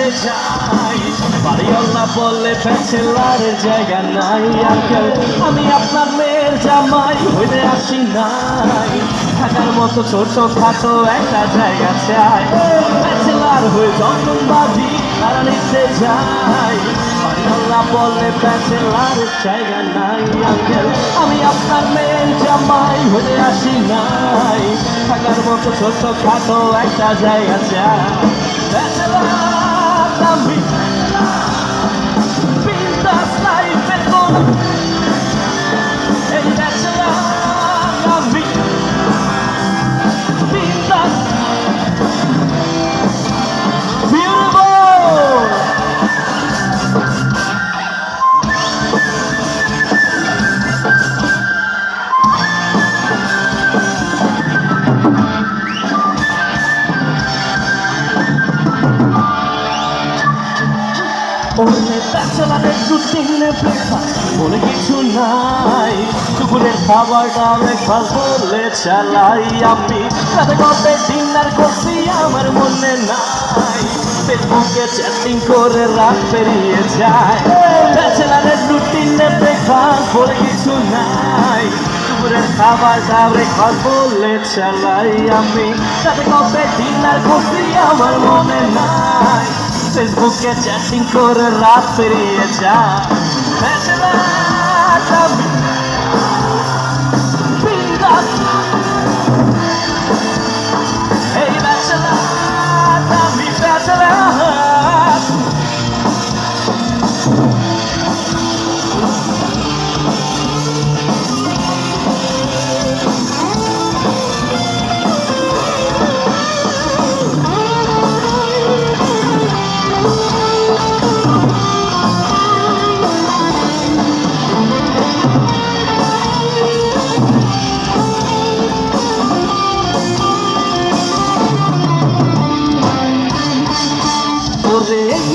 নিতে যাই। বাড়িওয়ালা বললে ব্যাচেলারের জায়গা নাই। আঙ্কেল আমি আপনার মেয়ের জামাই হইতে আসি নাই, থাকার মতো ছোট খাটো একটা জায়গা চাই। ব্যাচেলার হয়ে জন্মবাদী তারা নিতে যাই। বাড়িওয়ালা বললে ব্যাচেলারের জায়গা নাই। আঙ্কেল আমি আপনার মেয়ের জামাই হইতে আসি নাই, থাকার মতো ছোট খাটো একটা জায়গা চাই। ব্যাচেলার আমি বিন্দাস লাইফে কোন এই ব্যাচেলার আমি বিন্দাস বিউটিফুল। ওরে ব্যাচেলারের রুটিনে ব্রেকফাস্ট বলে কিছু নাই, দুপুরের খাবারটা ব্রেকফাস্ট বলে চালাই। আমি রাতে কবে ডিনার করছি আমার মনে নাই, ফেসবুকে চ্যাটিং করে রাত পেরিয়ে যায়। ব্যাচেলারের রুটিনে ব্রেকফাস্ট বলে কিছু নাই, দুপুরের খাবারটা ব্রেকফাস্ট বলে চালাই। আমি রাতে কবে ডিনার করছি আমার মনে নাই, ফেসবুকে চ্যাটিং করে রাত পেরিয়ে যায়। ব্যাচেলার আমি বিন্দাস, এই ব্যাচেলার আমি ব্যাচেলার।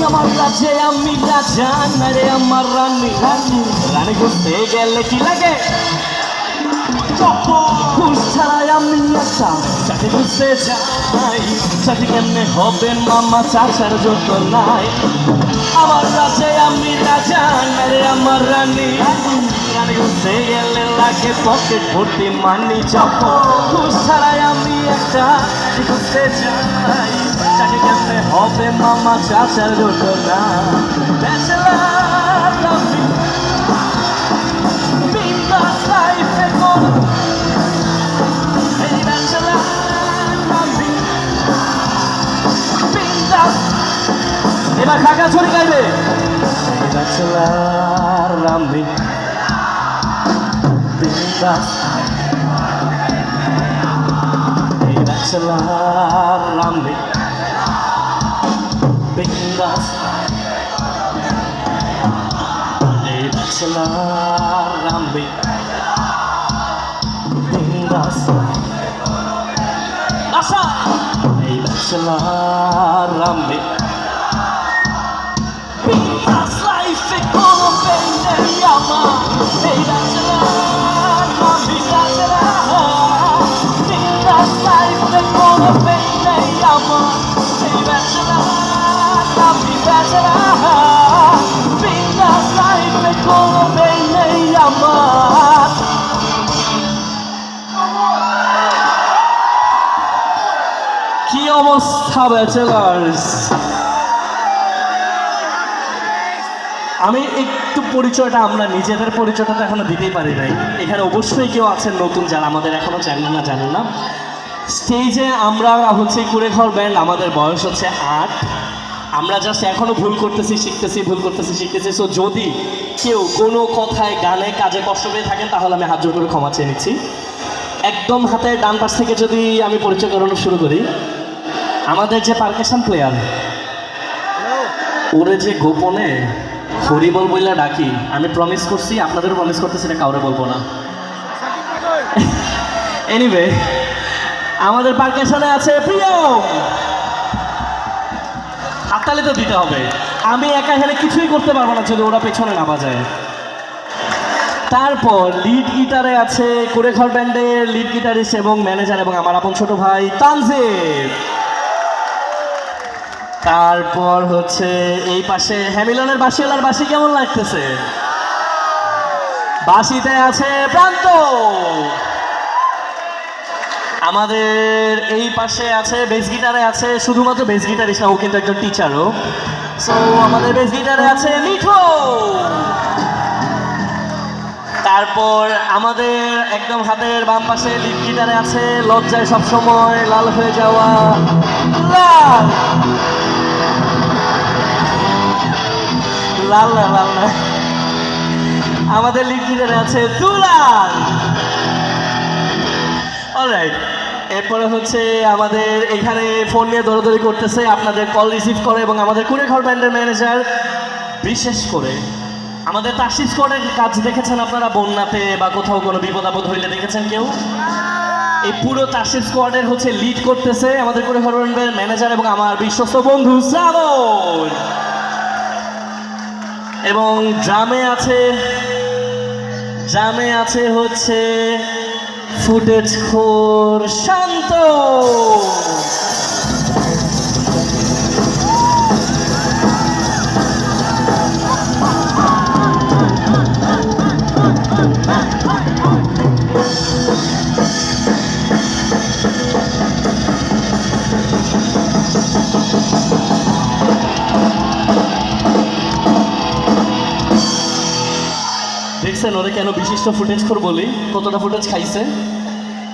আমার রাজে আমি রাজা না রে, আমার রানী রানী রানী ঘুরতে গেলে কি লাগে, ঘুষ ছাড়াই আমি একটা চাকরি খুঁজতে যাই। চাকরি কেমনে হবে মামা চাচার যত নাই। আমার রাজে আমি রাজা না রে, আমার রানী রানী ঘুরতে গেলে লাগে পকেট ভর্তি মানি। ঘুষ ছাড়াই আমি একটা চাকরি খুঁজতে যাই। চাকরি কেমনে হবে মামা চাচার যত নাই। ব্যাচেলার আমি বিন্দাস লাইফে কোন এই ব্যাচেলার আমি বিন্দাস। এবার কাকা ছড়ি গাইবে। ব্যাচেলার আমি বিন্দাস, এই ব্যাচেলার আমি বিন্দাস, এই ব্যাচেলার আমি বিন্দাস। আশা এই ব্যাচেলার আমি বিন্দাস লাইফে কোনো পেন নেই আমার। এই ব্যাচেলার আমি ব্যাচেলার, বিন্দাস লাইফে কোনো পেন নেই আমার। এই ব্যাচেলার আমি ব্যাচেলার, বিন্দাস লাইফে কোনো পেন নেই আমার। কি অবস্থা ব্যাচেলার্স। আমি একটু পরিচয়টা, আমরা নিজেদের পরিচয়টা তো এখনো দিতেই পারি নাই। এখানে অবশ্যই কেউ আছেন নতুন যারা আমাদের এখনো জানেন না। স্টেজে আমরা হচ্ছে কুড়েঘর ব্যান্ড, আমাদের বয়স হচ্ছে 8। আমরা জাস্ট এখনো ভুল করতেছি শিখতেছি। সো যদি কেউ কোনো কথায় গানে কাজে কষ্ট পেয়ে থাকেন তাহলে আমি হাত জোর করে ক্ষমা চেয়ে নিচ্ছি। একদম হাতের ডান পাশ থেকে যদি আমি পরিচয় করানো শুরু করি, আমাদের যে পারকাশন প্লেয়ার, ওরে যে গোপনে হরিবল বইলা ডাকি, আমি প্রমিস করছি, আপনাদেরও প্রমিস করতেছি না কাউরে বলবো না। এনিওয়ে, আমাদের পারকাশনে আছে প্রিয়ম। হাততালি তো দিতে হবে, আমি একা এখানে কিছুই করতে পারবো না যদি ওরা পেছনে না বাজায়। তারপর লিড গিটারে আছে কুড়েঘর ব্যান্ডের লিড গিটারিস্ট এবং ম্যানেজার এবং আমার আপন ছোট ভাই তানজিব। তারপর হচ্ছে এই পাশে হ্যামিলনের বাসিওয়ালার বাসি কেমন লাগতেছে? বাসিতে আছে প্রান্ত। আমাদের এই পাশে আছে বেস গিটারে আছে শুধুমাত্র বেস গিটারিস্ট না, ও কিন্তু একজন টিচারও। সো আমাদের বেস গিটারে আছে মিঠো। তারপর আমাদের একদম হাতের বাম পাশে লিড গিটারে আছে লজ্জায় সবসময় লাল হয়ে যাওয়া লাল লাল না লাল না, আমাদের লিড গিটারে আছে দুলাল। অলরাইট, এরপরে হচ্ছে আমাদের এখানে ফোন নিয়ে দৌড়াদৌড়ি করতেছে, আপনাদের কল রিসিভ করে, এবং আমাদের কুড়েঘর ব্যান্ডের ম্যানেজার। বিশেষ করে আমাদের তাসিস স্কোয়াডের কাজ দেখেছেন আপনারা? বন্যাতে বা কোথাও কোনো বিপদ আপদ হইলে দেখেছেন কেউ? এই পুরো তাসিস স্কোয়াডের হচ্ছে লিড করতেছে আমাদের কুড়েঘর ব্যান্ডের ম্যানেজার এবং আমার বিশ্বস্ত বন্ধু শ্রাবণ। এবং ড্রামে আছে হচ্ছে ফুটেজ খোর শান্ত। দেখছেন ওরা কেন বিশিষ্ট ফুটেজ খোর বলি, কতটা ফুটেজ খাইছে।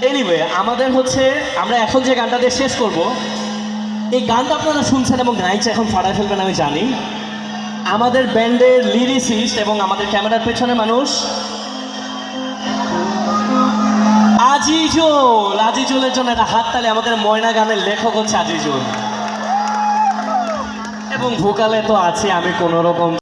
এনিওয়ে, আমাদের হচ্ছে আমরা এখন যে গানটা দিয়ে শেষ করব, এই গানটা আপনারা শুনছেন এবং গাইছে এখন ফাটায় ফেলবেন আমি জানি। আমাদের ব্যান্ডের লিরিসিস্ট এবং আমাদের ক্যামেরার পেছনে মানুষ আজিজুলের জন্য একটা হাততালি। আমাদের ময়না গানের লেখক হচ্ছে আজিজুল, এবং ভোকালে তো আছি আমি কোনো রকম।